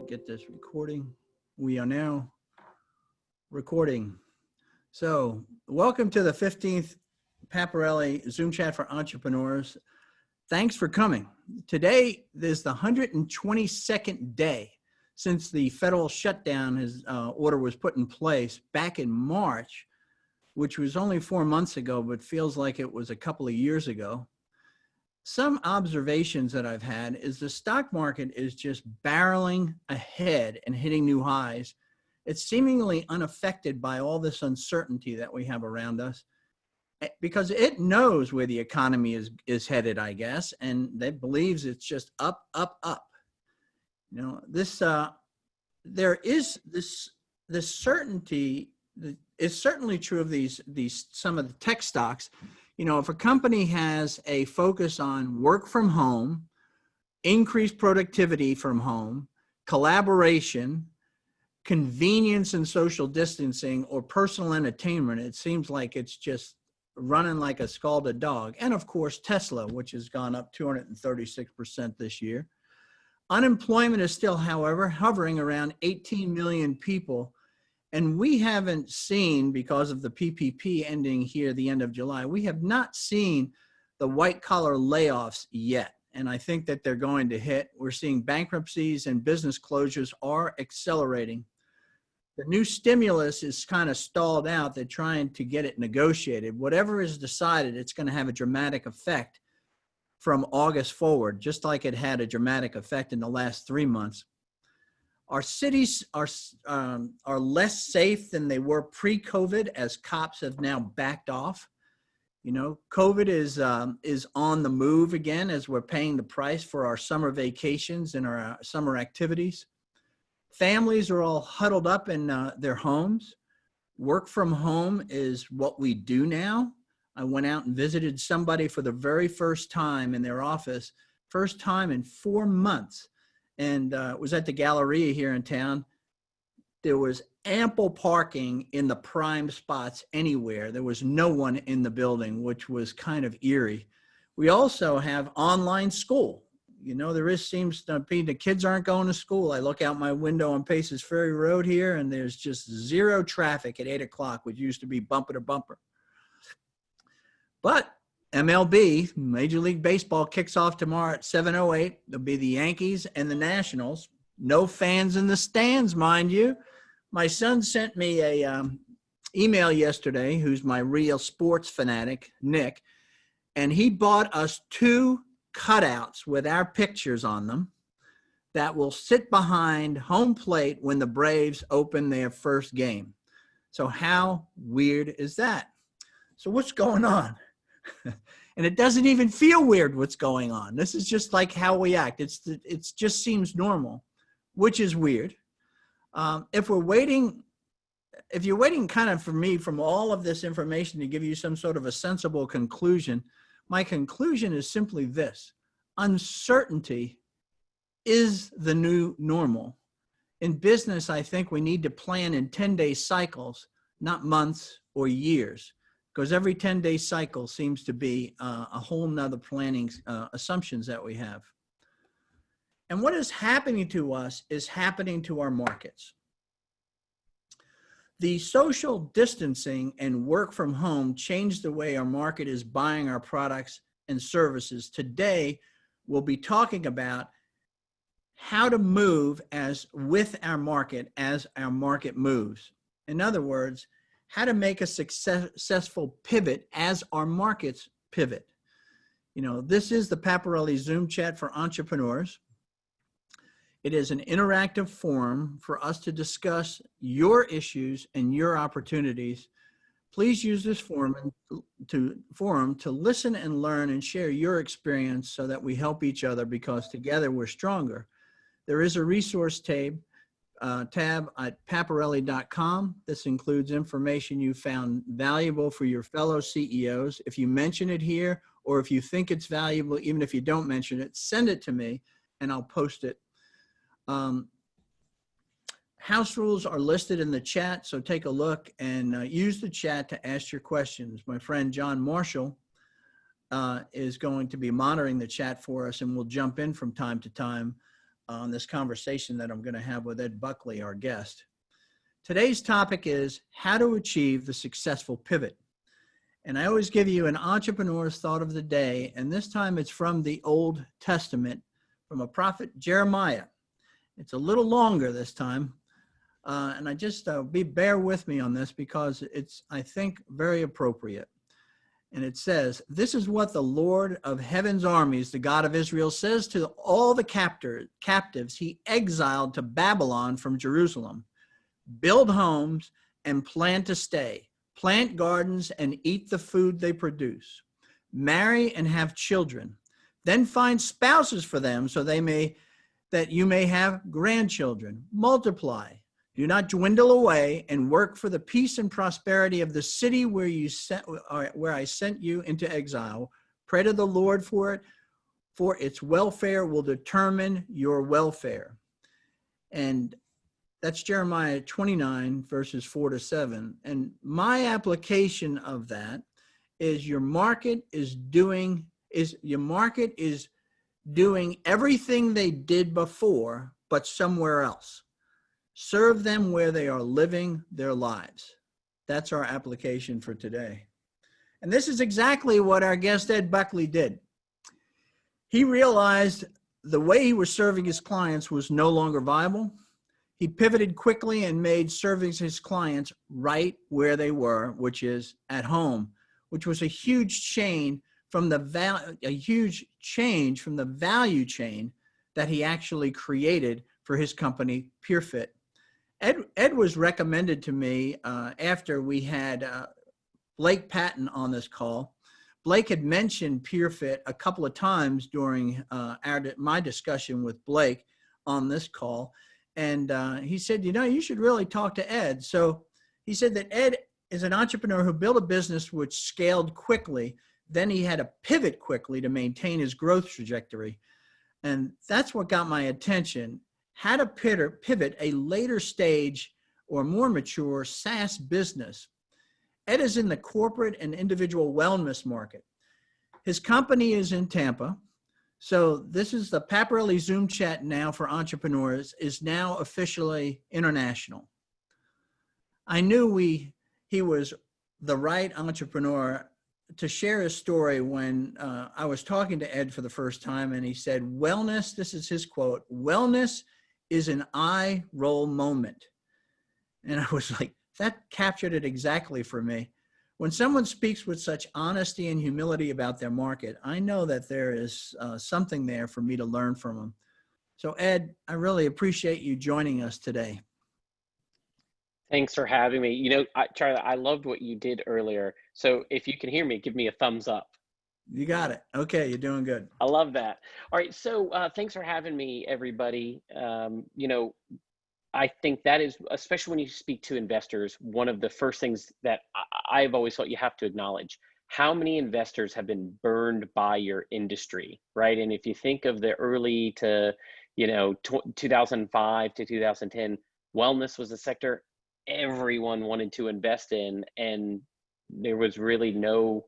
Get this recording. We are now recording. So welcome to the 15th Paparelli Zoom chat for entrepreneurs. Thanks for coming. Today is the 122nd day since the federal shutdown order was put in place back in March, which was only 4 months ago, but feels like it was a couple of years ago. Some observations that I've had is the stock market is just barreling ahead and hitting new highs. It's seemingly unaffected by all this uncertainty that we have around us because it knows where the economy is headed, I guess, and it believes it's just up, up, up. You know, there is this certainty that is certainly true of some of the tech stocks. You know, if a company has a focus on work from home, increased productivity from home, collaboration, convenience and social distancing, or personal entertainment, it seems like it's just running like a scalded dog. And of course, Tesla, which has gone up 236% this year. Unemployment is still, however, hovering around 18 million people. And we haven't seen, because of the PPP ending here the end of July, we have not seen the white collar layoffs yet. And I think that they're going to hit. We're seeing bankruptcies and business closures are accelerating. The new stimulus is kind of stalled out. They're trying to get it negotiated. Whatever is decided, it's going to have a dramatic effect from August forward, just like it had a dramatic effect in the last 3 months. Our cities are less safe than they were pre-COVID, as cops have now backed off. You know, COVID is on the move again as we're paying the price for our summer vacations and our summer activities. Families are all huddled up in their homes. Work from home is what we do now. I went out and visited somebody for the very first time in their office, first time in 4 months. And was at the Galleria here in town. There was ample parking in the prime spots anywhere. There was no one in the building, which was kind of eerie. We also have online school. You know, seems to be the kids aren't going to school. I look out my window on Paces Ferry Road here, and there's just zero traffic at 8 o'clock, which used to be bumper to bumper. But MLB, Major League Baseball, kicks off tomorrow at 7:08. There'll be the Yankees and the Nationals. No fans in the stands, mind you. My son sent me a email yesterday, who's my real sports fanatic, Nick, and he bought us 2 cutouts with our pictures on them that will sit behind home plate when the Braves open their first game. So how weird is that? So what's going on? And it doesn't even feel weird what's going on. This is just like how we act. It just seems normal, which is weird. If you're waiting kind of for me from all of this information to give you some sort of a sensible conclusion, my conclusion is simply this: uncertainty is the new normal. In business, I think we need to plan in 10-day cycles, not months or years, because every 10-day cycle seems to be a whole nother planning assumptions that we have. And what is happening to us is happening to our markets. The social distancing and work from home changed the way our market is buying our products and services. Today, we'll be talking about how to move with our market as our market moves. In other words, how to make a successful pivot as our markets pivot. You know, this is the Paparelli Zoom chat for entrepreneurs. It is an interactive forum for us to discuss your issues and your opportunities. Please use this forum to listen and learn and share your experience so that we help each other, because together we're stronger. There is a resource tab at paparelli.com. This includes information you found valuable for your fellow CEOs. If you mention it here, or if you think it's valuable, even if you don't mention it, send it to me and I'll post it. House rules are listed in the chat, so take a look and use the chat to ask your questions. My friend John Marshall is going to be monitoring the chat for us, and we'll jump in from time to time. on this conversation that I'm going to have with Ed Buckley, our guest. Today's topic is how to achieve the successful pivot. And I always give you an entrepreneur's thought of the day, and this time it's from the Old Testament, from a prophet Jeremiah. It's a little longer this time, and I just bear with me on this because it's, I think, very appropriate. And it says, "This is what the Lord of heaven's armies, the God of Israel, says to all the captives he exiled to Babylon from Jerusalem. Build homes and plan to stay. Plant gardens and eat the food they produce. Marry and have children. Then find spouses for them so that you may have grandchildren. Multiply. Do not dwindle away, and work for the peace and prosperity of the city where I sent you into exile. Pray to the Lord for it, for its welfare will determine your welfare." And that's Jeremiah 29, verses 4-7. And my application of that is your market is doing everything they did before, but somewhere else. Serve them where they are living their lives. That's our application for today. And this is exactly what our guest Ed Buckley did. He realized the way he was serving his clients was no longer viable. He pivoted quickly and made serving his clients right where they were, which is at home, which was a huge change from the value chain that he actually created for his company, PureFit. Ed was recommended to me after we had Blake Patton on this call. Blake had mentioned PureFit a couple of times during my discussion with Blake on this call. And he said, you should really talk to Ed. So he said that Ed is an entrepreneur who built a business which scaled quickly. Then he had to pivot quickly to maintain his growth trajectory. And that's what got my attention. How to pivot a later stage or more mature SaaS business. Ed is in the corporate and individual wellness market. His company is in Tampa. So this is the Paparelli Zoom chat now for entrepreneurs is now officially international. I knew he was the right entrepreneur to share his story when I was talking to Ed for the first time, and he said, wellness, this is his quote, "Wellness is an eye roll moment." And I was like, that captured it exactly for me. When someone speaks with such honesty and humility about their market, I know that there is something there for me to learn from them. So Ed, I really appreciate you joining us today. Thanks for having me. Charlie, I loved what you did earlier. So if you can hear me, give me a thumbs up. You got it. Okay, you're doing good. I love that. All right, so thanks for having me, everybody. I think that is, especially when you speak to investors, one of the first things that I've always thought you have to acknowledge. How many investors have been burned by your industry, right? And if you think of the early to, 2005 to 2010, wellness was a sector everyone wanted to invest in, and there was really no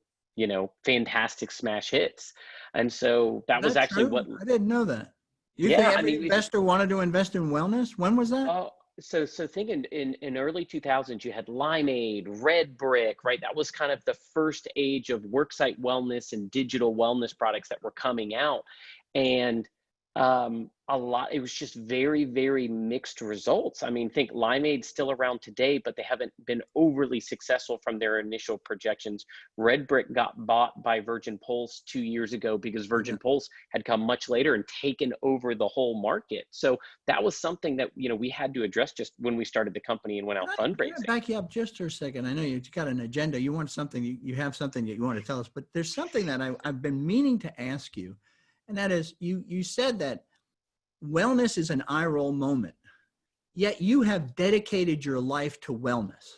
fantastic smash hits. And so that was actually true? what I didn't know that. You yeah, think every investor wanted to invest in wellness? When was that? So think in early 2000s, you had Limeade, Red Brick, right? That was kind of the first age of worksite wellness and digital wellness products that were coming out. And it was just very, very mixed results. I mean, think Limeade's still around today, but they haven't been overly successful from their initial projections. Red Brick got bought by Virgin Pulse 2 years ago because Virgin Pulse had come much later and taken over the whole market. So that was something that, we had to address just when we started the company and went out fundraising. Can I back you up just for a second? I know you've got an agenda. You want something, you have something that you want to tell us, but there's something that I've been meaning to ask you. And that is, you said that wellness is an eye roll moment, yet you have dedicated your life to wellness.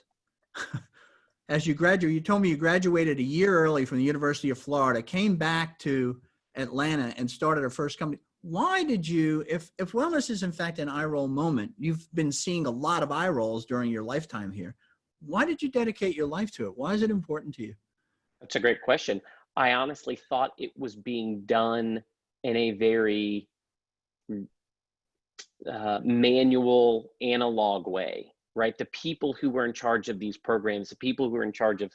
As you graduate, you told me you graduated a year early from the University of Florida, came back to Atlanta and started a first company. Why did you, if wellness is in fact an eye roll moment, you've been seeing a lot of eye rolls during your lifetime here. Why did you dedicate your life to it? Why is it important to you? That's a great question. I honestly thought it was being done in a very manual, analog way, right? The people who were in charge of these programs, the people who were in charge of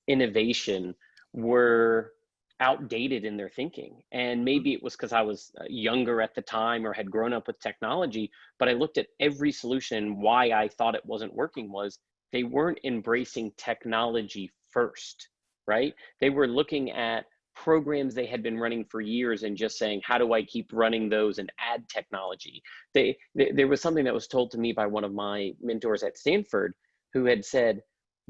innovation were outdated in their thinking. And maybe it was because I was younger at the time or had grown up with technology, but I looked at every solution. Why I thought it wasn't working was they weren't embracing technology first, right? They were looking at programs they had been running for years and just saying, how do I keep running those and add technology? There was something that was told to me by one of my mentors at Stanford who had said,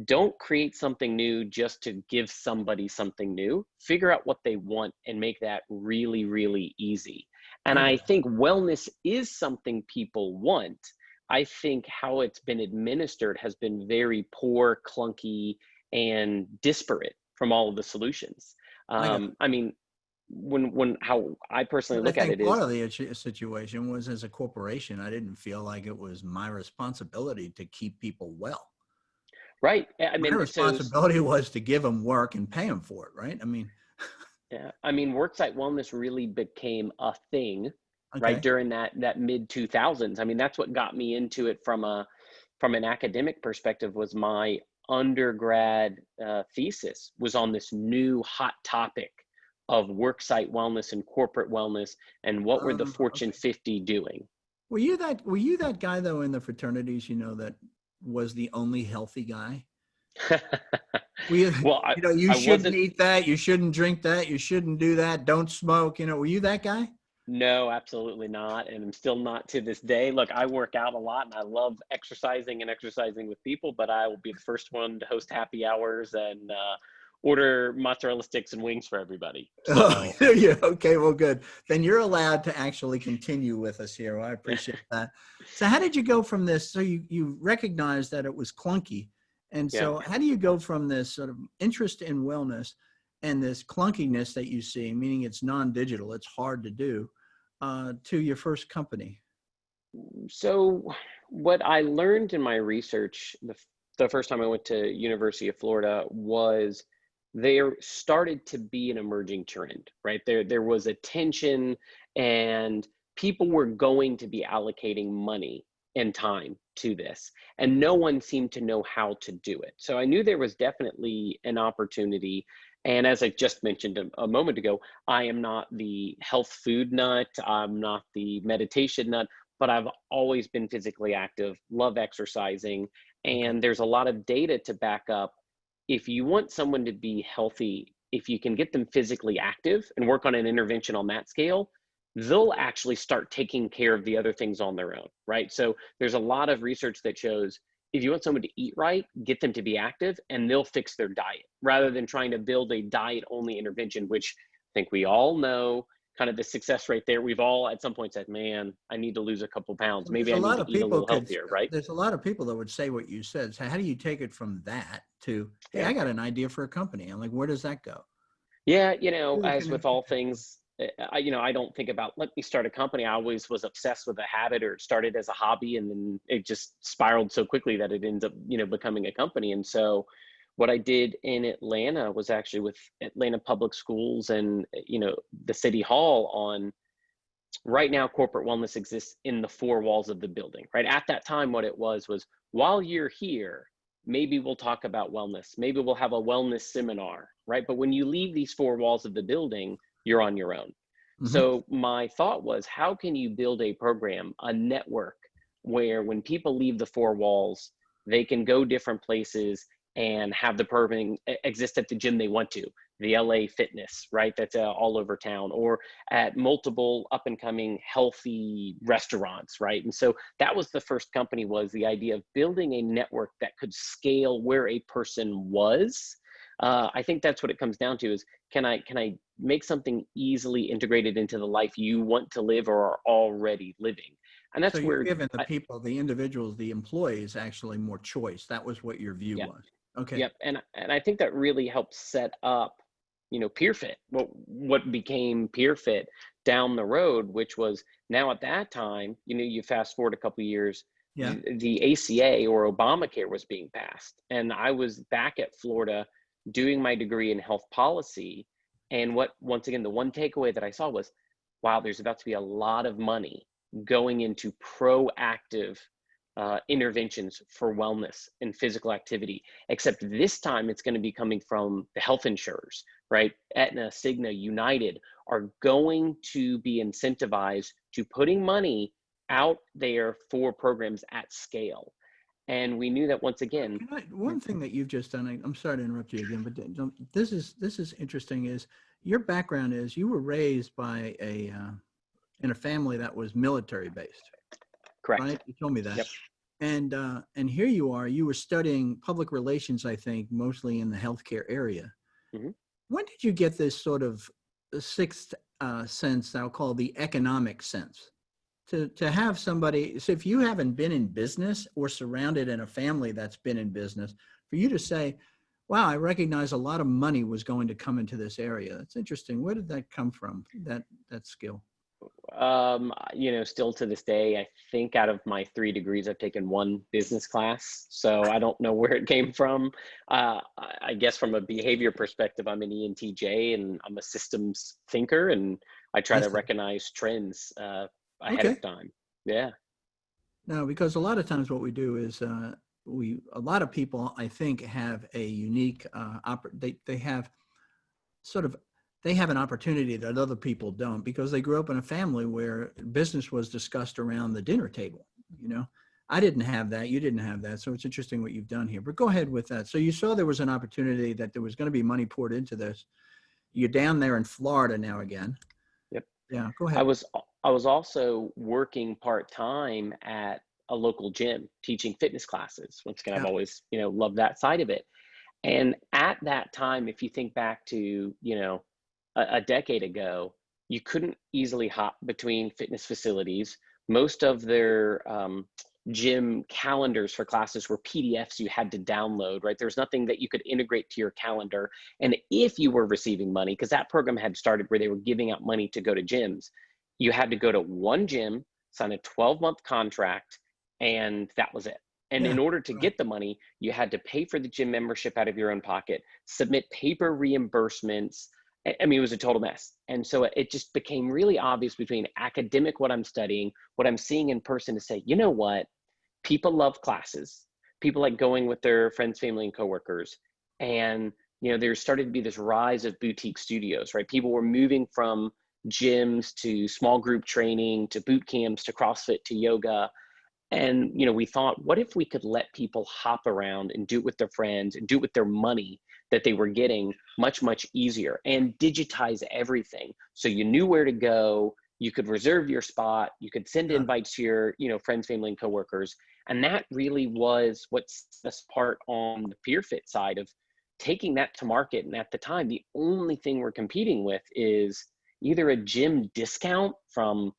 don't create something new just to give somebody something new. Figure out what they want and make that really, really easy. And Okay. I think wellness is something people want. I think how it's been administered has been very poor, clunky, and disparate from all of the solutions. I got I mean, when how I personally I look at think it part is, of the situation was, as a corporation, I didn't feel like it was my responsibility to keep people well. right. I My mean, so responsibility was to give them work and pay them for it, right? I mean, yeah, I mean, worksite wellness really became a thing, right, okay. during that mid 2000s. I mean, that's what got me into it from an academic perspective. Was my undergrad thesis was on this new hot topic of worksite wellness and corporate wellness, and what were the Fortune Okay. 50 doing? Were you that guy though in the fraternities, that was the only healthy guy? Were you, Well, you I shouldn't wasn't. eat that, you shouldn't drink that, you shouldn't do that, don't smoke, were you that guy? No, absolutely not. And I'm still not to this day. Look, I work out a lot and I love exercising and exercising with people, but I will be the first one to host happy hours and order mozzarella sticks and wings for everybody. Oh, So, yeah. Okay, well, good. Then you're allowed to actually continue with us here. Well, I appreciate that. So how did you go from this? So you recognized that it was clunky. And yeah. so how do you go from this sort of interest in wellness and this clunkiness that you see, meaning it's non-digital, it's hard to do, to your first company? So, what I learned in my research the first time I went to University of Florida was there started to be an emerging trend, right? There was a tension and people were going to be allocating money and time to this, and no one seemed to know how to do it. So I knew there was definitely an opportunity. And as I just mentioned a moment ago, I am not the health food nut, I'm not the meditation nut, but I've always been physically active, love exercising, Okay. and there's a lot of data to back up. If you want someone to be healthy, if you can get them physically active and work on an intervention on that scale, they'll actually start taking care of the other things on their own, right? So there's a lot of research that shows if you want someone to eat right, get them to be active and they'll fix their diet rather than trying to build a diet only intervention, which I think we all know kind of the success rate there. We've all at some point said, man, I need to lose a couple pounds. Well, Maybe I need to eat a little healthier, right? there's a lot of people that would say what you said. So how do you take it from that to, hey, Yeah. I got an idea for a company? I'm like, where does that go? Yeah, Who are as with connected all things, I don't think about let me start a company. I always was obsessed with a habit, or it started as a hobby, and then it just spiraled so quickly that it ends up, becoming a company. And so, what I did in Atlanta was actually with Atlanta Public Schools and the City Hall on right now. Corporate wellness exists in the four walls of the building. Right at that time, what it was while you're here, maybe we'll talk about wellness. Maybe we'll have a wellness seminar, right? But when you leave these four walls of the building, you're on your own. hmm So my thought was, how can you build a program, a network, where when people leave the four walls, they can go different places and have the program exist at the gym they want to, the LA Fitness, right? That's all over town, or at multiple up and coming healthy restaurants, right? And so that was the first company, was the idea of building a network that could scale where a person was. I think that's what it comes down to: is can I make something easily integrated into the life you want to live or are already living? And So that's you're where giving the people, the individuals, the employees actually more choice. That was what your view yeah. was. Okay. Yep, and I think that really helps set up, PeerFit. What became PeerFit down the road, which was now at that time, you fast forward a couple of years, Yeah. the ACA or Obamacare was being passed, and I was back at Florida doing my degree in health policy, and once again, the one takeaway that I saw was, wow, there's about to be a lot of money going into proactive interventions for wellness and physical activity, except this time it's going to be coming from the health insurers, right? Aetna, Cigna, United are going to be incentivized to putting money out there for programs at scale. And we knew that once again. One thing that you've just done, I'm sorry to interrupt you again, but this is interesting, is your background is you were raised by in a family that was military based. Correct. Right? You told me that. Yep. And here you are, you were studying public relations, I think, mostly in the healthcare area. Mm-hmm. When did you get this sort of sixth sense, I'll call the economic sense? To have somebody, so if you haven't been in business or surrounded in a family that's been in business, for you to say, wow, I recognize a lot of money was going to come into this area. That's interesting. Where did that come from, that skill? Still to this day, I think out of my 3 degrees, I've taken 1 business class. So I don't know where it came from. I guess from a behavior perspective, I'm an ENTJ and I'm a systems thinker, and I try to recognize trends ahead of time. Yeah. No, because a lot of times what we do is a lot of people, I think, have a unique they have an opportunity that other people don't, because they grew up in a family where business was discussed around the dinner table. I didn't have that. You didn't have that. So it's interesting what you've done here. But go ahead with that. So you saw there was an opportunity, that there was going to be money poured into this. You're down there in Florida now again. Yep. Yeah, go ahead. I was also working part-time at a local gym teaching fitness classes. Once again, I've always, loved that side of it. And at that time, if you think back to, a decade ago, you couldn't easily hop between fitness facilities. Most of their gym calendars for classes were PDFs you had to download, right? There was nothing that you could integrate to your calendar. And if you were receiving money, because that program had started where they were giving out money to go to gyms, you had to go to one gym, sign a 12-month contract, and that was it. And in order to get the money, you had to pay for the gym membership out of your own pocket, submit paper reimbursements. I mean, it was a total mess. And so it just became really obvious between academic, what I'm studying, what I'm seeing in person, to say, you know what? People love classes. People like going with their friends, family, and coworkers. And, there started to be this rise of boutique studios, right? People were moving from gyms to small group training, to boot camps, to CrossFit, to yoga. And, we thought, what if we could let people hop around and do it with their friends and do it with their money that they were getting much, much easier, and digitize everything. So you knew where to go, you could reserve your spot, you could send invites to your, friends, family, and coworkers. And that really was what set us apart on the PeerFit side of taking that to market. And at the time, the only thing we're competing with is either a gym discount from,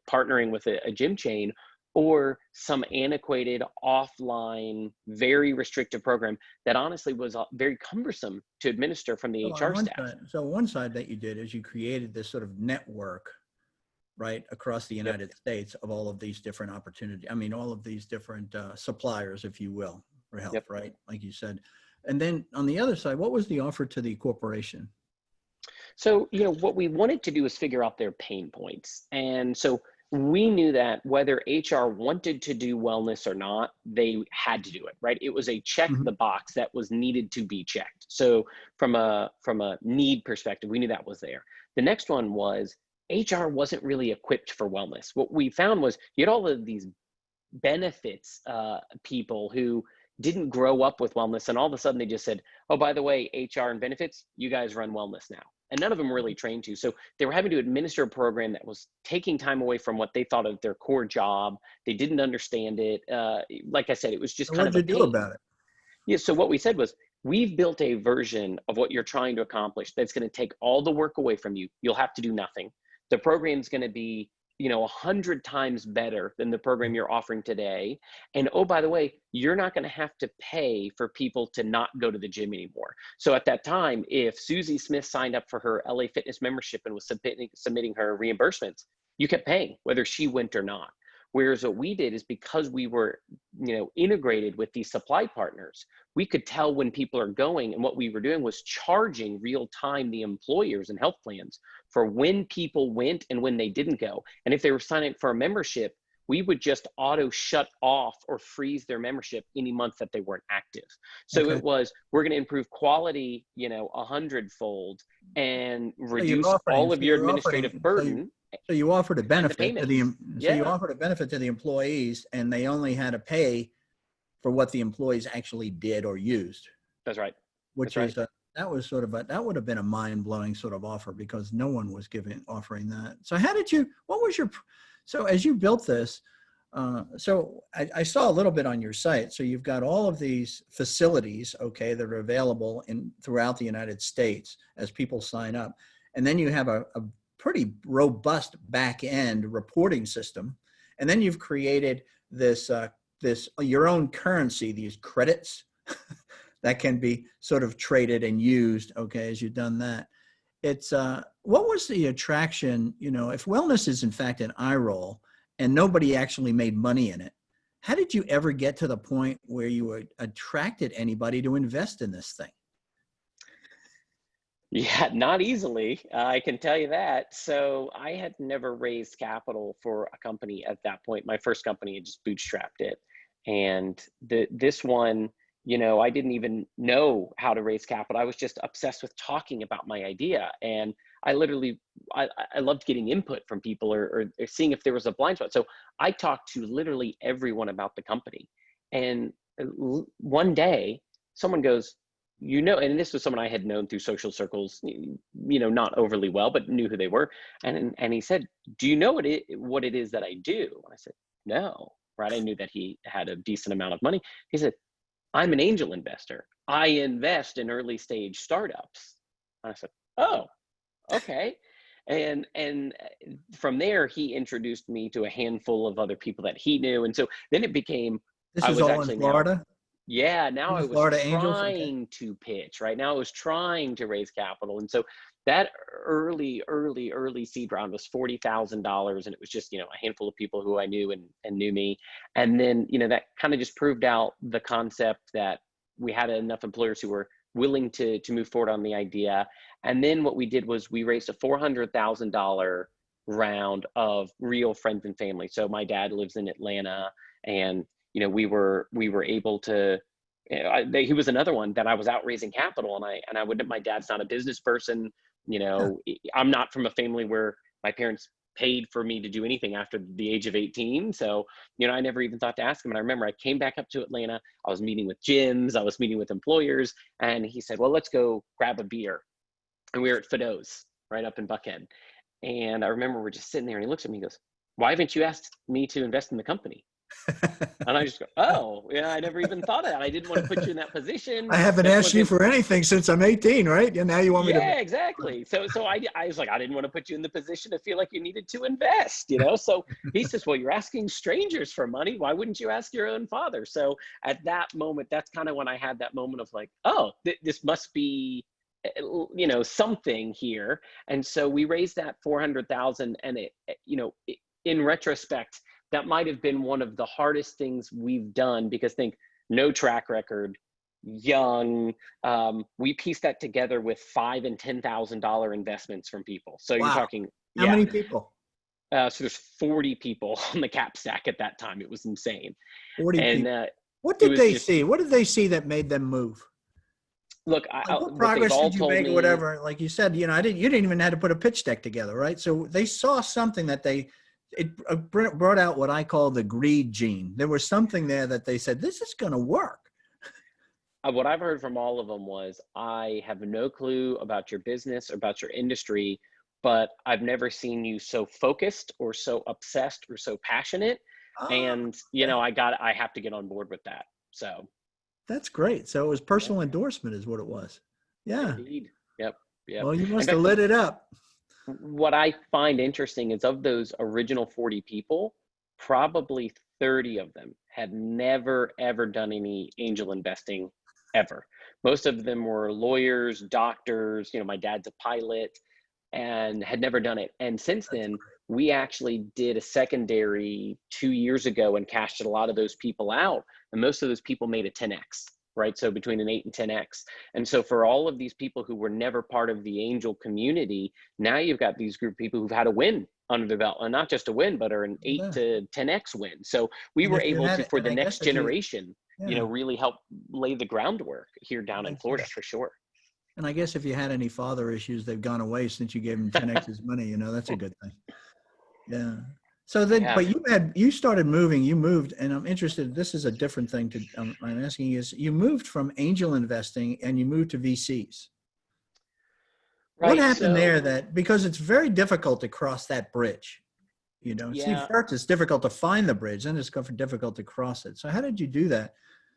partnering with a gym chain, or some antiquated, offline, very restrictive program that honestly was very cumbersome to administer from the HR staff. So one side that you did is you created this sort of network, right, across the United States, of all of these different opportunities. I mean, all of these different suppliers, if you will, for health, right, like you said. And then on the other side, what was the offer to the corporation? So, what we wanted to do is figure out their pain points. And so we knew that whether HR wanted to do wellness or not, they had to do it, right? It was a check the box that was needed to be checked. So from a need perspective, we knew that was there. The next one was HR wasn't really equipped for wellness. What we found was you had all of these benefits people who didn't grow up with wellness, and all of a sudden they just said, oh, by the way, HR and benefits, you guys run wellness now. And none of them were really trained to. So they were having to administer a program that was taking time away from what they thought of their core job. They didn't understand it. Like I said, it was just kind of a pain. What did you do about it? Yeah, so what we said was, we've built a version of what you're trying to accomplish that's going to take all the work away from you. You'll have to do nothing. The program's going to be 100 times better than the program you're offering today. And oh, by the way, you're not going to have to pay for people to not go to the gym anymore. So at that time, if Susie Smith signed up for her LA Fitness membership and was submitting her reimbursements, you kept paying whether she went or not. Whereas what we did is, because we were integrated with these supply partners, we could tell when people are going. And what we were doing was charging real time the employers and health plans for when people went and when they didn't go. And if they were signing up for a membership, we would just auto shut off or freeze their membership any month that they weren't active. So Okay. it was, we're going to improve quality, 100-fold, and So you're reduce offering, all so of your you're administrative offering, burden so you offered a and the benefit to payments. so you Yeah, offered a benefit to the employees, and they only had to pay for what the employees actually did or used, that's right. which That's right. is that was sort of that would have been a mind-blowing sort of offer, because no one was offering that. So how did you, what was your, so as you built this, so I saw a little bit on your site. So you've got all of these facilities, okay, that are available throughout the United States as people sign up. And then you have a pretty robust back end reporting system. And then you've created this, your own currency, these credits that can be sort of traded and used, okay, as you've done that. It's, what was the attraction, if wellness is in fact an eye roll, and nobody actually made money in it, how did you ever get to the point where you attracted anybody to invest in this thing? Yeah, not easily. I can tell you that. So I had never raised capital for a company at that point. My first company had just bootstrapped it. And this one, I didn't even know how to raise capital. I was just obsessed with talking about my idea. And I literally, I loved getting input from people, or seeing if there was a blind spot. So I talked to literally everyone about the company. And one day someone goes, and this was someone I had known through social circles, not overly well, but knew who they were. And he said, "Do you know what it is that I do?" And I said, "No." Right? I knew that he had a decent amount of money. He said, "I'm an angel investor. I invest in early stage startups." And I said, "Oh, okay." And from there, he introduced me to a handful of other people that he knew. And so then it became, This I is was all in actually now, Florida? yeah, now These I are was Florida Angels? Okay. trying to pitch, right? Now I was trying to raise capital. And so that early seed round was $40,000. And it was just, a handful of people who I knew and knew me. And then, that kind of just proved out the concept that we had enough employers who were willing to move forward on the idea. And then what we did was we raised a $400,000 round of real friends and family. So my dad lives in Atlanta, and we were able to. He was another one that I was out raising capital, and I wouldn't. My dad's not a business person. Huh. I'm not from a family where my parents paid for me to do anything after the age of 18. So, I never even thought to ask him. And I remember I came back up to Atlanta. I was meeting with gyms. I was meeting with employers, and he said, "Well, let's go grab a beer." And we were at Fido's right up in Buckhead. And I remember we're just sitting there, and he looks at me and goes, "Why haven't you asked me to invest in the company?" And I just go, "Oh, yeah, I never even thought of that. I didn't want to put you in that position. I haven't That asked you wasn't." for anything since I'm 18, right? And now you want me to. Yeah, exactly. So I was like, I didn't want to put you in the position to feel like you needed to invest, So he says, "Well, you're asking strangers for money. Why wouldn't you ask your own father?" So at that moment, that's kind of when I had that moment of like, oh, this must be, something here. And so we raised that 400,000, and in retrospect, that might have been one of the hardest things we've done, because think, no track record, young. We pieced that together with $5,000 and $10,000 investments from people. So you're Wow. talking, How yeah. many people? So there's 40 people on the cap stack at that time. It was insane. 40 And people. What it did was they just, see? What did they see that made them move? look, Like, what what they've progress all did you told make or me. whatever? Like you said, you didn't even have to put a pitch deck together, right? So they saw something that it brought out what I call the greed gene. There was something there that they said, this is going to work. What I've heard from all of them was, I have no clue about your business or about your industry, but I've never seen you so focused or so obsessed or so passionate. Ah, And, okay. I have to get on board with that. So, That's great. So it was yeah, personal endorsement is what it was. Yeah. indeed. Yep. Yep. Well, you In must have fact, lit it up. what I find interesting is, of those original 40 people, probably 30 of them had never, ever done any angel investing ever. Most of them were lawyers, doctors, my dad's a pilot, and had never done it. And since then, we actually did a secondary 2 years ago and cashed a lot of those people out. And most of those people made a 10X, right? So between an 8 and 10X. And so for all of these people who were never part of the angel community, now you've got these group of people who've had a win under development, not just a win, but are an 8 Yeah. to 10X win. So we And were if you able had to, it, for and the I guess next if you, generation, yeah, really help lay the groundwork here down in makes Florida sense. for sure. And I guess if you had any father issues, they've gone away since you gave them 10X's money, that's a good thing. Yeah. So then, Yeah. but you started moving, you moved, and I'm interested, this is a different thing I'm asking you is you moved from angel investing and you moved to VCs. What Right. happened So there because it's very difficult to cross that bridge, see, yeah. first it's difficult to find the bridge, then it's difficult to cross it. So how did you do that?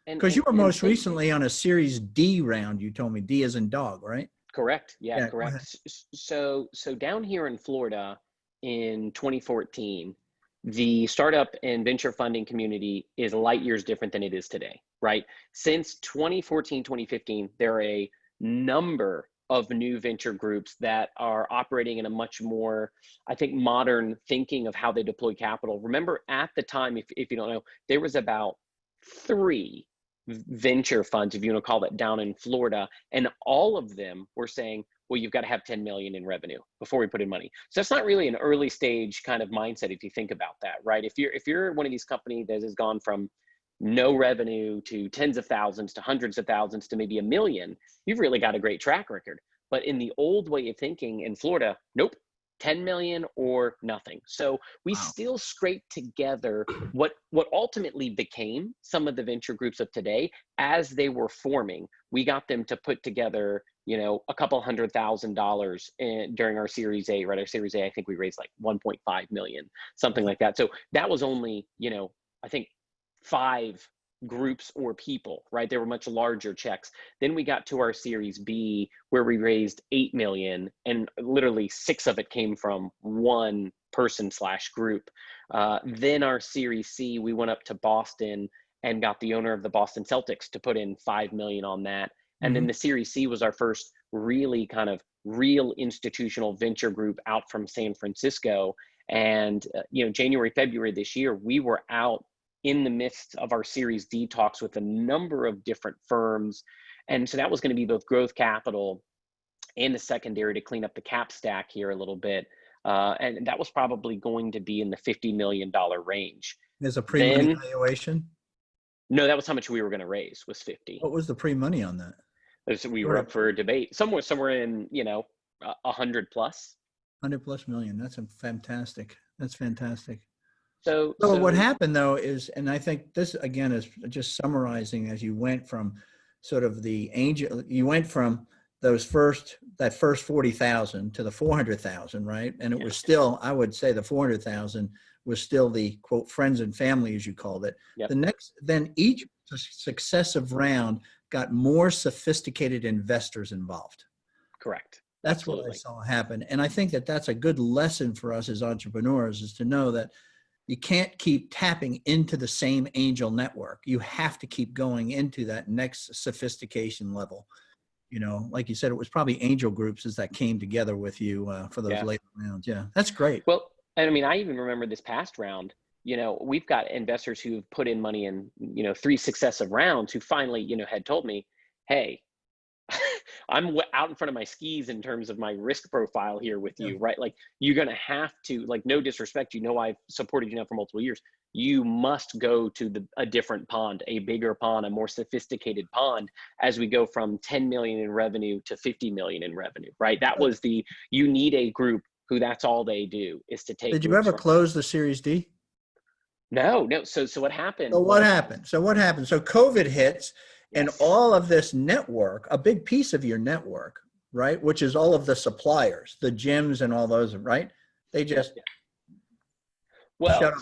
And, Because and, you were and most same recently on a Series D round, you told me, D as in dog, right? Correct. Yeah, Yeah, go ahead. correct. So down here in Florida in 2014, the startup and venture funding community is light years different than it is today, right? Since 2014, 2015, there are a number of new venture groups that are operating in a much more, I think, modern thinking of how they deploy capital. Remember at the time, if you don't know, there was about 3 venture funds, if you want to call that, down in Florida, and all of them were saying, well, you've got to have 10 million in revenue before we put in money. So that's not really an early stage kind of mindset if you think about that, right? If you're one of these companies that has gone from no revenue to tens of thousands to hundreds of thousands to maybe 1 million, you've really got a great track record. But in the old way of thinking in Florida, nope, 10 million or nothing. So we Wow. still scraped together what ultimately became some of the venture groups of today. As they were forming, we got them to put together, a couple $100,000 during our Series A, right? Our Series A, I think we raised like 1.5 million, something like that. So that was only, I think 5 groups or people, right? They were much larger checks. Then we got to our Series B where we raised 8 million, and literally 6 of it came from one person / group. Then our Series C, we went up to Boston and got the owner of the Boston Celtics to put in 5 million on that. And then the Series C was our first really kind of real institutional venture group out from San Francisco. And, January, February this year, we were out in the midst of our Series D talks with a number of different firms. And so that was going to be both growth capital and a secondary to clean up the cap stack here a little bit. And that was probably going to be in the $50 million range. There's a pre-money Then, valuation. no, that was how much we were going to raise, was 50. What was the pre-money on that? So we were up for a debate somewhere in, 100 plus. 100 plus million. That's fantastic. That's fantastic. So What happened though is, and I think this again is just summarizing, as you went from sort of the angel, you went from that first 40,000 to the 400,000, right? And it was still, I would say the 400,000 was still the quote friends and family, as you called it. Yep. Then each successive round got more sophisticated investors involved. Correct. That's Absolutely. what I saw happen. And I think that that's a good lesson for us as entrepreneurs, is to know that you can't keep tapping into the same angel network. You have to keep going into that next sophistication level. Like you said, it was probably angel groups as that came together with you for those later rounds. Yeah, that's great. Well, and I mean, I even remember this past round, we've got investors who've put in money in, 3 successive rounds who finally, had told me, hey, I'm out in front of my skis in terms of my risk profile here with you, right? Like, you're going to have to, like, no disrespect, I've supported you now for multiple years. You must go to a different pond, a bigger pond, a more sophisticated pond, as we go from 10 million in revenue to 50 million in revenue, right? That was you need a group who that's all they do is to take. Did you ever close the Series D? No. So what happened? So what happened? So COVID hits. And all of this network, a big piece of your network, right, which is all of the suppliers, the gyms and all those, right? They just well,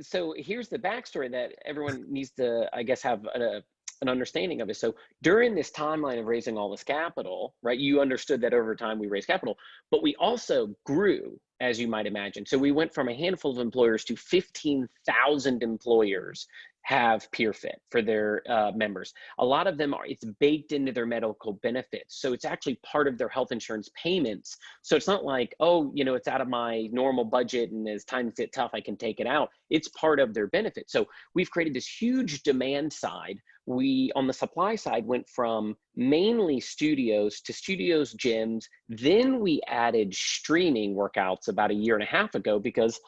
so here's the backstory that everyone needs to, I guess, have an understanding of it. So during this timeline of raising all this capital, right, you understood that over time we raised capital, but we also grew, as you might imagine. So we went from a handful of employers to 15,000 employers have PeerFit for their members. A lot of them it's baked into their medical benefits. So it's actually part of their health insurance payments. So it's not like, oh, it's out of my normal budget and as times get tough, I can take it out. It's part of their benefit. So we've created this huge demand side. We, on the supply side, went from mainly studios to studios, gyms. Then we added streaming workouts about a year and a half ago because,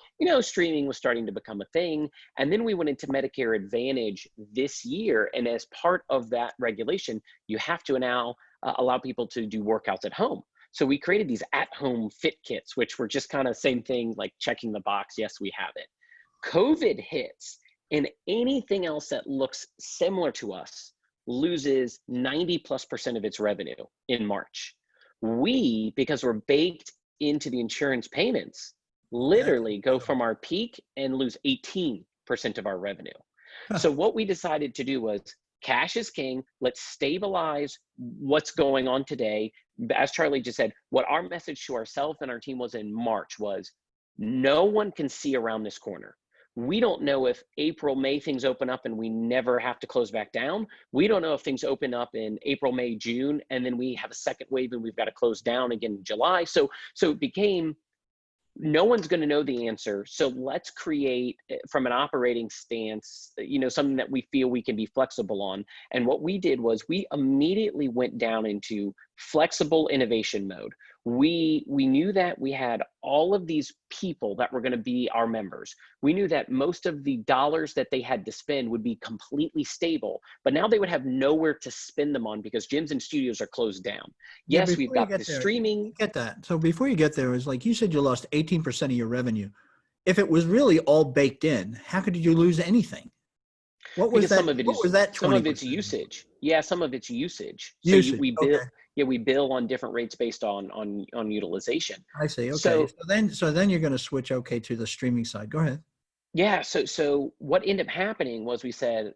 streaming was starting to become a thing. And then we went into Medicare Advantage this year. And as part of that regulation, you have to now allow people to do workouts at home. So we created these at-home fit kits, which were just kind of same thing, like checking the box. Yes, we have it. COVID hits, and anything else that looks similar to us loses 90+% of its revenue in March. We, because we're baked into the insurance payments, literally go from our peak and lose 18% of our revenue. So what we decided to do was cash is king. Let's stabilize what's going on today. As Charlie just said, what our message to ourselves and our team was in March was, no one can see around this corner. We don't know if April, May, things open up and we never have to close back down. We don't know if things open up in April, May, June, and then we have a second wave and we've got to close down again in July. So it became, no one's going to know the answer. So let's create, from an operating stance, something that we feel we can be flexible on. And what we did was we immediately went down into flexible innovation mode. We knew that we had all of these people that were going to be our members. We knew that most of the dollars that they had to spend would be completely stable, but now they would have nowhere to spend them on because gyms and studios are closed down. Yes, we've got the streaming. Get that. So before you get there, is like you said, you lost 18% of your revenue. If it was really all baked in, how could you lose anything? What was that? What was that? 20%? Some of it's usage. Yeah, some of it's usage. So we bill. Okay. Yeah, we bill on different rates based on utilization. I see. Okay. So then you're going to switch to the streaming side. Go ahead. Yeah. So what ended up happening was we said,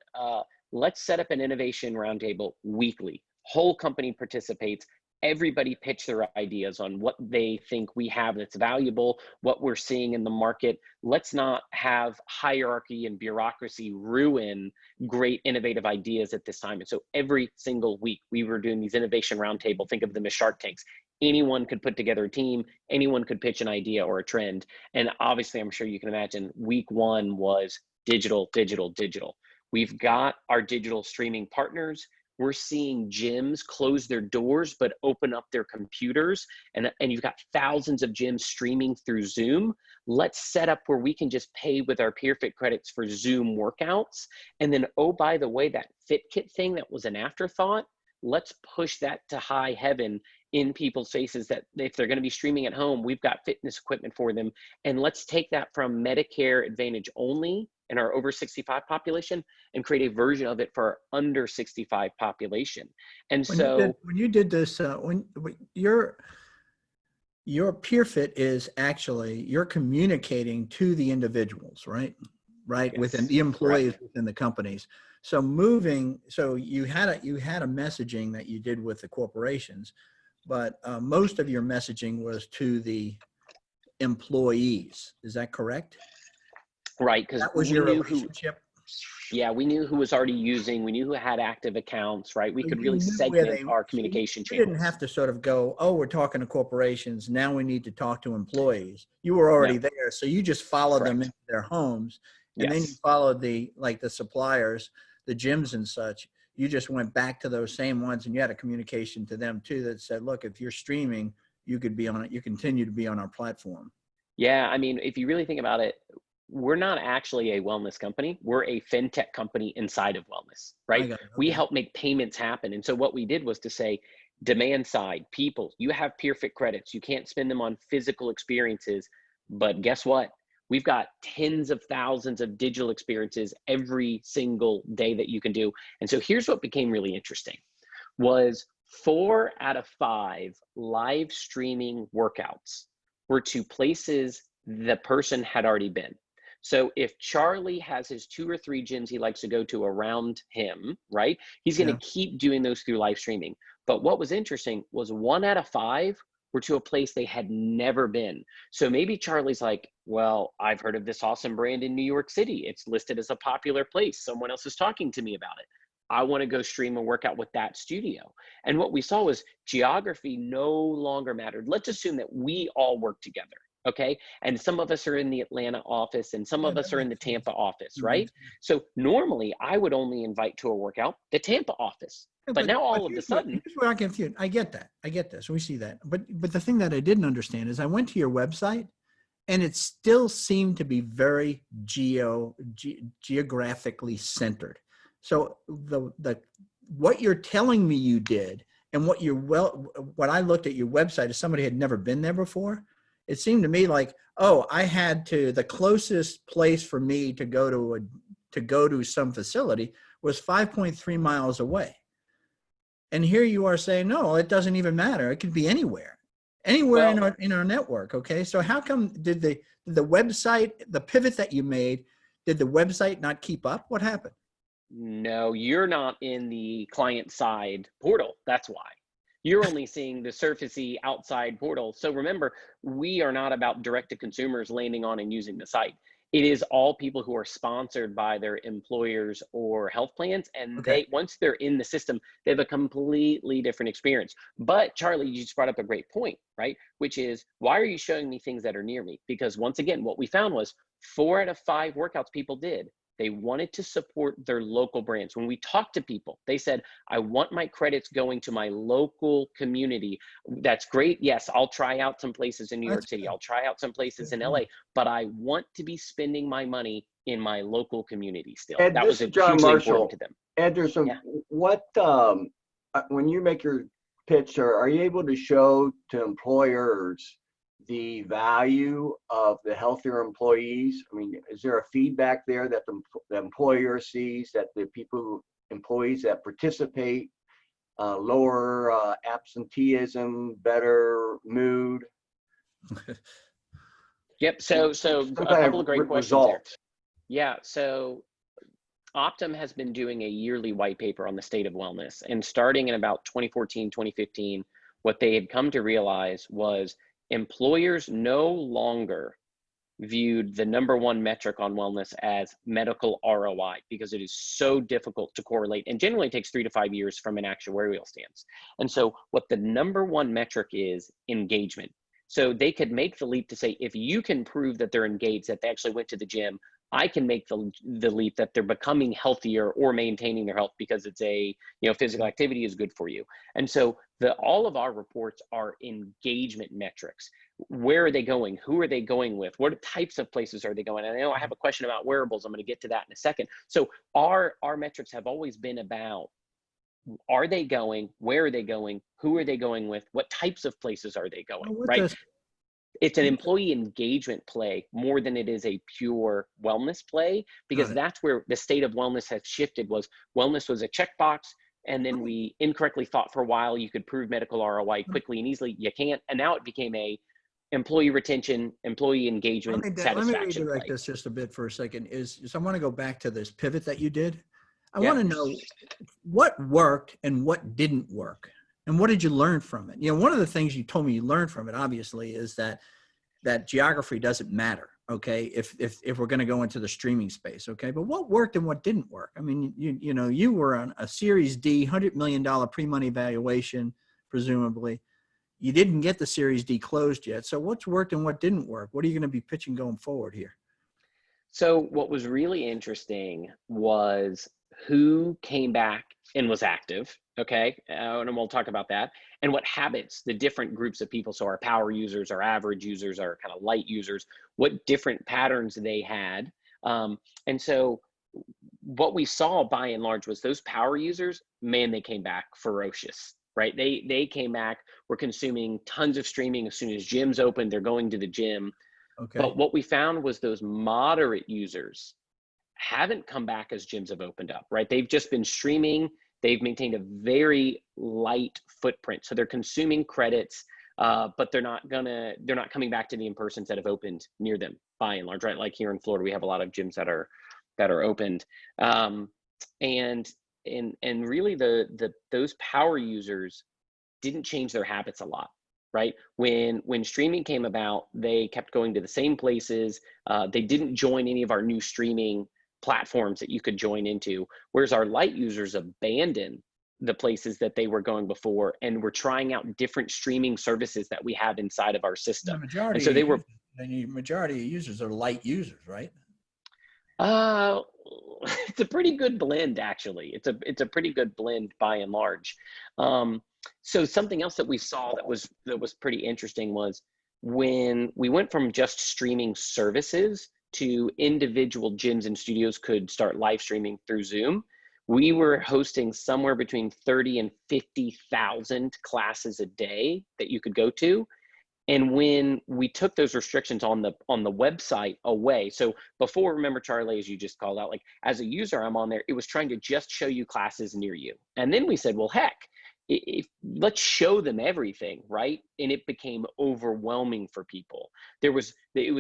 let's set up an innovation roundtable weekly. Whole company participates. Everybody pitch their ideas on what they think we have that's valuable, what we're seeing in the market. Let's not have hierarchy and bureaucracy ruin great innovative ideas at this time. And so every single week we were doing these innovation roundtable. Think of them as Shark Tanks. Anyone could put together a team. Anyone could pitch an idea or a trend. And obviously, I'm sure you can imagine week one was digital, digital, digital. We've got our digital streaming partners. We're seeing gyms close their doors, but open up their computers. And you've got thousands of gyms streaming through Zoom. Let's set up where we can just pay with our PeerFit credits for Zoom workouts. And then, oh, by the way, that Fit Kit thing that was an afterthought, let's push that to high heaven in people's faces that if they're going to be streaming at home, we've got fitness equipment for them. And let's take that from Medicare Advantage only in our over 65 population and create a version of it for our under 65 population. And when you did this, when your PeerFit is actually, you're communicating to the individuals, right? Yes. Within the employees, correct. Within the companies. So you had a messaging that you did with the corporations, but most of your messaging was to the employees. Is that correct? Right, because that was your relationship. We knew who was already using. We knew who had active accounts. Right, we could really segment our communication channels. You didn't have to sort of go, oh, we're talking to corporations. Now we need to talk to employees. You were already there, so you just followed them into their homes, and then you followed the suppliers, the gyms and such. You just went back to those same ones, and you had a communication to them too that said, look, if you're streaming, you could be on it. You continue to be on our platform. Yeah, I mean, if you really think about it, we're not actually a wellness company. We're a fintech company inside of wellness, right? Okay. We help make payments happen. And so what we did was to say, demand side, people, you have PeerFit credits. You can't spend them on physical experiences, but guess what? We've got tens of thousands of digital experiences every single day that you can do. And so here's what became really interesting was 4 out of 5 live streaming workouts were to places the person had already been. So if Charlie has his 2 or 3 gyms he likes to go to around him, right? He's going to keep doing those through live streaming. But what was interesting was 1 out of 5 were to a place they had never been. So maybe Charlie's like, Well, I've heard of this awesome brand in New York City. It's listed as a popular place. Someone else is talking to me about it. I want to go stream a workout with that studio. And what we saw was geography no longer mattered. Let's assume that we all work together, okay? And some of us are in the Atlanta office and some Yeah, of that us are in the makes sense. Tampa office, That right? makes sense. So normally I would only invite to a workout the Tampa office. Yeah, But now but all of a sudden, here's where I confused. I get that. I get this. We see that. But the thing that I didn't understand is I went to your website and it still seemed to be very geographically centered. So the what you're telling me you did and what I looked at your website as somebody who had never been there before, it seemed to me like, oh, I had to the closest place for me to go to some facility was 5.3 miles away. And here you are saying, no, it doesn't even matter. It could be anywhere well, in our network. Okay. So how come did the website, the pivot that you made, did the website not keep up? What happened? no, you're not in the client side portal. That's why. You're only seeing the surfacey outside portal. So remember, we are not about direct to consumers landing on and using the site. It is all people who are sponsored by their employers or health plans. And Okay. once they're in the system, they have a completely different experience. But Charlie, you just brought up a great point, right? Which is, why are you showing me things that are near me? Because once again, what we found was 4 out of 5 workouts people did, they wanted to support their local brands. When we talked to people, they said, I want my credits going to my local community. That's great. Yes, I'll try out some places in New That's York City. good. I'll try out some places in LA, but I want to be spending my money in my local community still. Ed, That this was is John hugely important Marshall. to them. Ed, there's some, Yeah. what, when you make your pitch, are you able to show to employers the value of the healthier employees? I mean, is there a feedback there that the employer sees that the employees that participate, lower absenteeism, better mood, Yep. So some a kind couple of of great questions there. result? Yeah. So Optum has been doing a yearly white paper on the state of wellness. And starting in about 2014, 2015, what they had come to realize was employers no longer viewed the number one metric on wellness as medical ROI because it is so difficult to correlate and generally takes 3 to 5 years from an actuarial stance. And so what the number one metric is engagement. So they could make the leap to say, if you can prove that they're engaged, that they actually went to the gym, I can make the leap that they're becoming healthier or maintaining their health because it's physical activity is good for you. And so all of our reports are engagement metrics. Where are they going? Who are they going with? What types of places are they going? And I know I have a question about wearables. I'm going to get to that in a second. So our metrics have always been about, are they going? Where are they going? Who are they going with? What types of places are they going? Well, what Right? does It's an employee engagement play more than it is a pure wellness play, got because it? that's where the state of wellness has shifted. Was wellness was a checkbox, and then we incorrectly thought for a while you could prove medical ROI quickly and easily. You can't, and now it became a employee retention, employee engagement, Let me satisfaction redirect play. this just a bit for a second. So I want to go back to this pivot that you did. I Yeah. want to know what worked and what didn't work, and what did you learn from it? One of the things you told me you learned from it, obviously, is that geography doesn't matter. Okay, if we're going to go into the streaming space, okay. But what worked and what didn't work? I mean, you were on a Series D, $100 million pre-money valuation, presumably. You didn't get the Series D closed yet. So what's worked and what didn't work? What are you going to be pitching going forward here? So what was really interesting was who came back and was active. Okay, and we'll talk about that. And what habits the different groups of people, so our power users, our average users, our kind of light users, what different patterns they had. And so what we saw by and large was those power users, man, they came back ferocious, right? They came back, were consuming tons of streaming as soon as gyms opened, they're going to the gym. Okay. But what we found was those moderate users haven't come back as gyms have opened up, right? They've just been streaming. They've maintained a very light footprint. So they're consuming credits, but they're not coming back to the in-persons that have opened near them by and large, right? Like here in Florida, we have a lot of gyms that are opened. And really those power users didn't change their habits a lot. right? When streaming came about, they kept going to the same places. They didn't join any of our new streaming platforms that you could join into, whereas our light users abandoned the places that they were going before and were trying out different streaming services that we have inside of our The system. And majority so of they were, users, the majority of users are light users, right? uh, it's a pretty good blend, actually. It's a pretty good blend by and large. Um, so something else that we saw that was pretty interesting was when we went from just streaming services to individual gyms and studios could start live streaming through Zoom. We were hosting somewhere between 30 and 50,000 classes a day that you could go to. And when we took those restrictions on the website away, so before, remember, Charlie, as you just called out, like as a user, I'm on there, it was trying to just show you classes near you. And then we said, well, heck, let's show them everything, right? And it became overwhelming for people. It was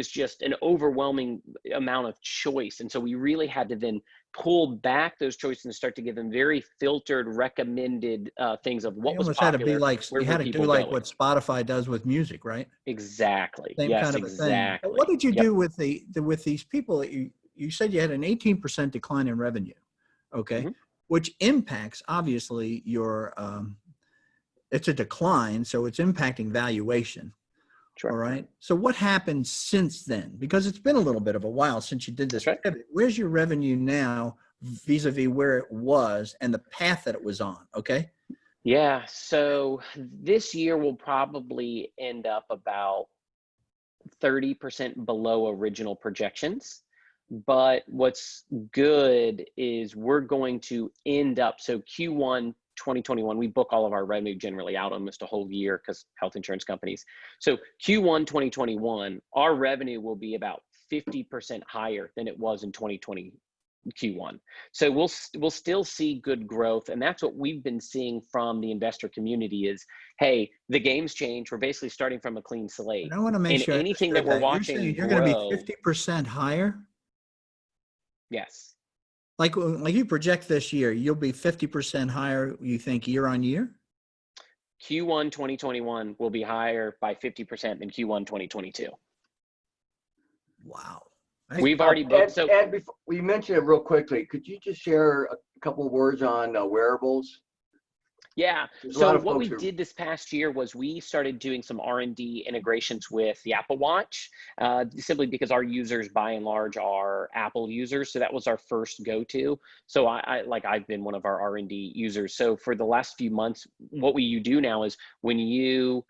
just an overwhelming amount of choice. And so we really had to then pull back those choices and start to give them very filtered, recommended things of what You was almost had to be popular, like, where you were had to do people like going. what Spotify does with music, right? Exactly. Same Yes, kind of a thing. But what exactly. did you Yep. do with with these people that you said you had an 18% decline in revenue, okay? Mhm. Which impacts obviously your it's a decline, so it's impacting valuation. All Sure. right. So what happened since then? Because it's been a little bit of a while since you did this That's right. pivot. Where's your revenue now vis-a-vis where it was and the path that it was on? Okay. Yeah. So this year will probably end up about 30% below original projections. But what's good is we're going to end up, so Q1 2021, we book all of our revenue generally out almost a whole year because health insurance companies. So Q1 2021, our revenue will be about 50% higher than it was in 2020 Q1. So we'll still see good growth, and that's what we've been seeing from the investor community is, hey, the game's changed. We're basically starting from a clean And slate, I want to make and sure I anything that understood we're that. You're watching saying you're going to be grow, 50% higher? yes. Like you project this year, you'll be 50% higher, you think, year on year? Q1 2021 will be higher by 50% than Q1 2022. Wow. We've already booked. So Ed, before we mentioned it real quickly, could you just share a couple of words on wearables? yeah. There's a So lot of what folks we who, did this past year was we started doing some R&D integrations with the Apple Watch, simply because our users, by and large, are Apple users. So that was our first go-to. So I've been one of our R&D users. So for the last few months, what you do now is when you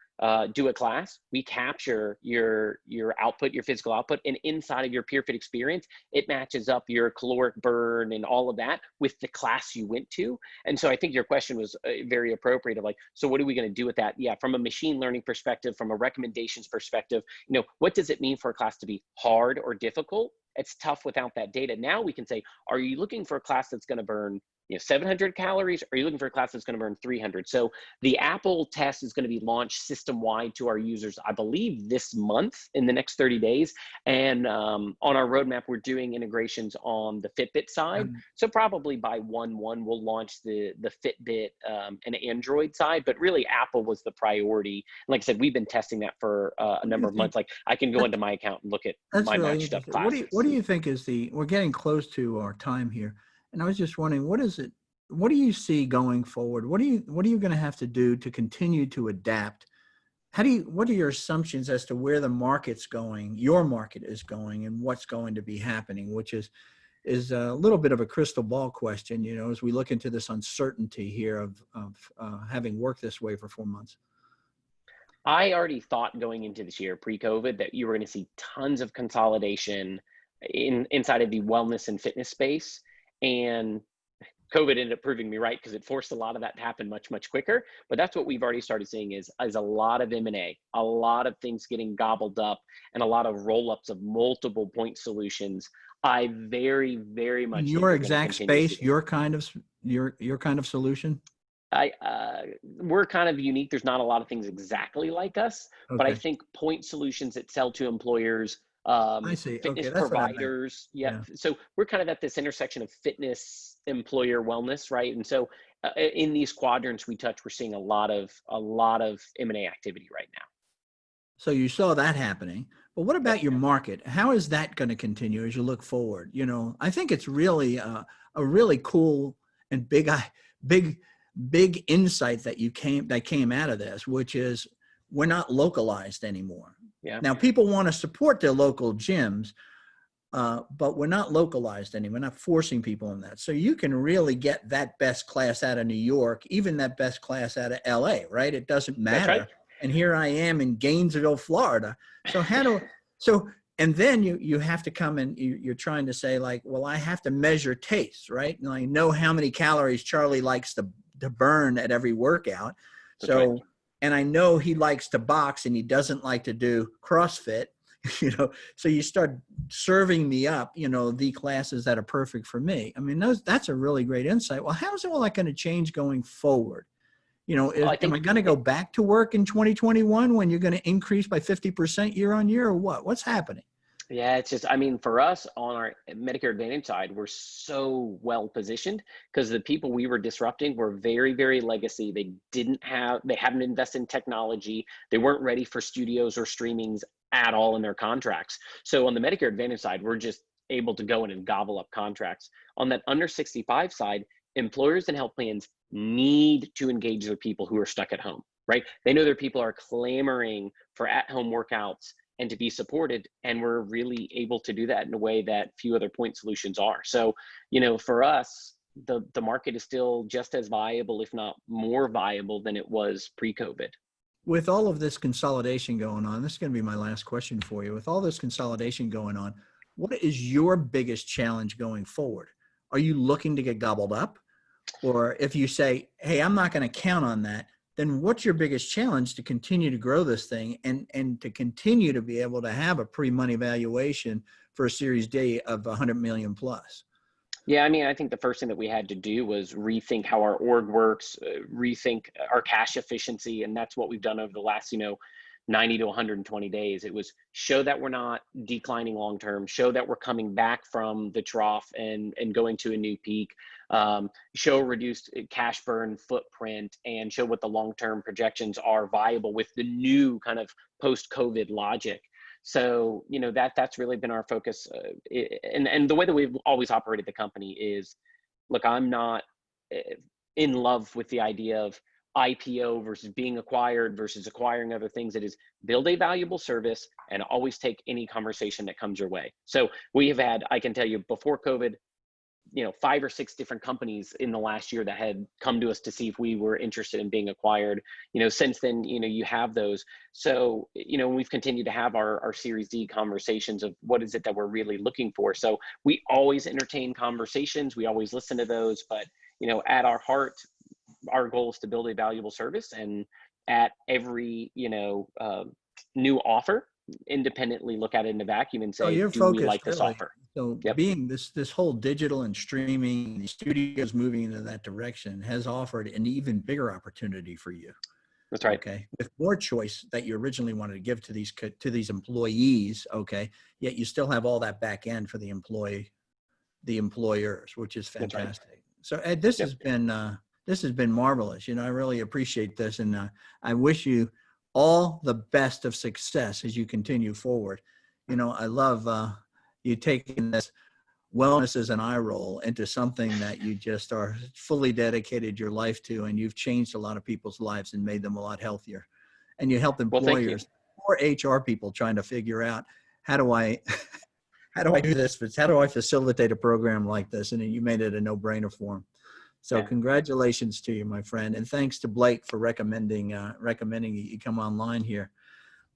do a class, we capture your output, your physical output, and inside of your PeerFit experience, it matches up your caloric burn and all of that with the class you went to. And so I think your question was very appropriate of like, so what are we going to do with that? Yeah, from a machine learning perspective, from a recommendations perspective, what does it mean for a class to be hard or difficult? It's tough without that data. Now we can say, are you looking for a class that's going to burn 700 calories? Or are you looking for a class that's going to burn 300? So the Apple test is going to be launched system-wide to our users, I believe, this month in the next 30 days. And on our roadmap, we're doing integrations on the Fitbit side. So probably by 1/1, we'll launch the Fitbit and Android side. But really, Apple was the priority. Like I said, we've been testing that for a What do you number of think? months. Like I can go into my account and look at That's my really matched up interesting. What classes. do you think is we're getting close to our time here. And I was just wondering, what do you see going forward? What are you going to have to do to continue to adapt? What are your assumptions as to where the market's going, your market is going, and what's going to be happening, which is a little bit of a crystal ball question, as we look into this uncertainty here of having worked this way for 4 months. I already thought going into this year, pre-COVID, that you were going to see tons of consolidation inside of the wellness and fitness space. And COVID ended up proving me right because it forced a lot of that to happen much, much quicker. But that's what we've already started seeing is a lot of M&A, a lot of things getting gobbled up, and a lot of roll-ups of multiple point solutions. I very, very In much think your you're going to exact continue to see space, that. your kind of solution. We're kind of unique. There's not a lot of things exactly like us, but I Okay, think point solutions that sell to employers, I see. fitness Okay, that's what I meant. providers. Yeah. Yeah. So we're kind of at this intersection of fitness employer wellness, right? And so in these quadrants we touch, we're seeing a lot of M&A activity right now. So you saw that happening, but what Yep. about your market? How is that going to continue as you look forward? You know, I think it's really a really cool and big insight that came out of this, which is we're not localized anymore. Yeah. Now, people want to support their local gyms, but we're not localized anymore. We're not forcing people in that. So you can really get that best class out of New York, even that best class out of LA, right? It doesn't matter. That's right. And here I am in Gainesville, Florida. So and then you have to come and you're trying to say like, well, I have to measure taste, right? And I know how many calories Charlie likes to burn at every workout. That's So, right. and I know he likes to box and he doesn't like to do CrossFit, you know, so you start serving me up, you know, the classes that are perfect for me. I mean, that's a really great insight. Well, how is all that going to change going forward? You know, Well, am I going to go back to work in 2021 when you're going to increase by 50% year on year, or what? What's happening? Yeah, it's just, I mean, for us on our Medicare Advantage side, we're so well positioned because the people we were disrupting were very, very legacy. They haven't invested in technology. They weren't ready for studios or streamings at all in their contracts. So on the Medicare Advantage side, we're just able to go in and gobble up contracts. On that under 65 side, employers and health plans need to engage their people who are stuck at home, right? They know their people are clamoring for at-home workouts and to be supported. And we're really able to do that in a way that few other point solutions are. So, you know, for us, the market is still just as viable, if not more viable than it was pre-COVID. With all of this consolidation going on, this is going to be my last question for you. With all this consolidation going on, what is your biggest challenge going forward? Are you looking to get gobbled up? Or if you say, hey, I'm not going to count on that, then what's your biggest challenge to continue to grow this thing and to continue to be able to have a pre-money valuation for a Series D of 100 million plus? Yeah, I mean, I think the first thing that we had to do was rethink how our org works, rethink our cash efficiency. And that's what we've done over the last, 90 to 120 days. It was show that we're not declining long-term, show that we're coming back from the trough and going to a new peak, show reduced cash burn footprint, and show what the long-term projections are viable with the new kind of post-COVID logic. So, that's really been our focus. And the way that we've always operated the company is, look, I'm not in love with the idea of IPO versus being acquired versus acquiring other things. It is build a valuable service and always take any conversation that comes your way. So we have had, I can tell you before COVID, 5 or 6 different companies in the last year that had come to us to see if we were interested in being acquired. Since then, you have those. So, we've continued to have our Series D conversations of what is it that we're really looking for. So we always entertain conversations. We always listen to those, but, at our heart, our goal is to build a valuable service, and at every, new offer, independently look at it in a vacuum and say, do we like this offer? So Yep. being this whole digital and streaming, the studios moving into that direction has offered an even bigger opportunity for you. That's right. Okay. With more choice that you originally wanted to give to these employees. Okay. Yet you still have all that back end for the employers, which is fantastic. Right. So Ed, this has been marvelous. I really appreciate this. And I wish you all the best of success as you continue forward. I love you taking this wellness as an eye roll into something that you just are fully dedicated your life to, and you've changed a lot of people's lives and made them a lot healthier. And you help employers or HR people trying to figure out how do I do this? How do I facilitate a program like this? And you made it a no-brainer for them. So congratulations to you, my friend. And thanks to Blake for recommending you come online here.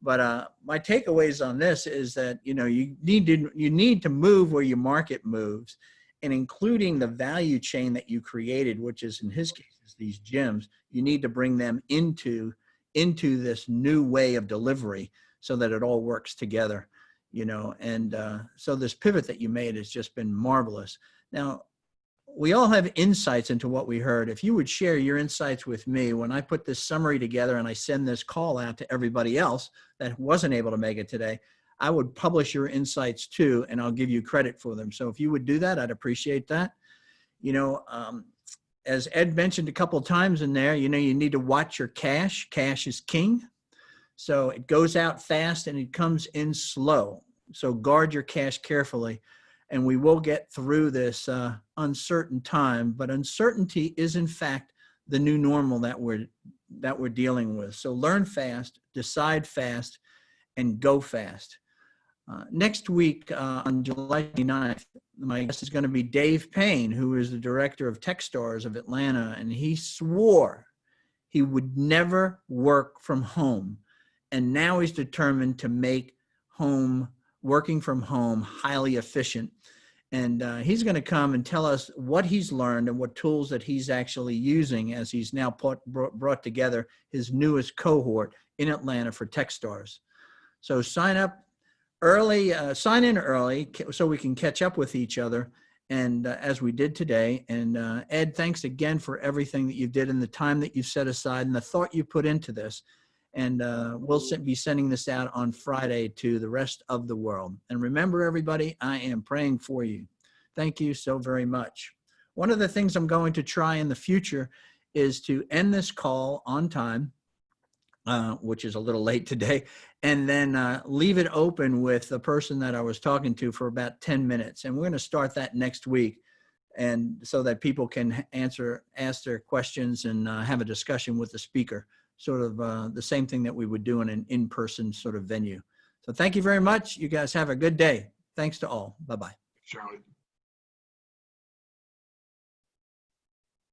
But my takeaways on this is that, you need to move where your market moves, and including the value chain that you created, which is in his case, these gyms, you need to bring them into this new way of delivery so that it all works together, and so this pivot that you made has just been marvelous. Now, we all have insights into what we heard. If you would share your insights with me when I put this summary together and I send this call out to everybody else that wasn't able to make it today, I would publish your insights too, and I'll give you credit for them. So if you would do that, I'd appreciate that. You know, as Ed mentioned a couple of times in there, you know, you need to watch your cash. Cash is king. So it goes out fast and it comes in slow. So guard your cash carefully. And we will get through this uncertain time, but uncertainty is in fact the new normal that we're dealing with. So learn fast, decide fast, and go fast. Next week on July 29th, my guest is going to be Dave Payne, who is the director of Techstars of Atlanta, and he swore he would never work from home. And now he's determined to make working from home highly efficient. And he's going to come and tell us what he's learned and what tools that he's actually using as he's now brought together his newest cohort in Atlanta for Techstars. So sign in early so we can catch up with each other, and as we did today. And Ed, thanks again for everything that you did and the time that you set aside and the thought you put into this. And we'll be sending this out on Friday to the rest of the world. And remember, everybody, I am praying for you. Thank you so very much. One of the things I'm going to try in the future is to end this call on time, which is a little late today, and then leave it open with the person that I was talking to for about 10 minutes. And we're going to start that next week, and so that people can ask their questions and have a discussion with the speaker, sort of the same thing that we would do in an in-person sort of venue. So thank you very much. You guys have a good day. Thanks to all. Bye-bye. Charlotte.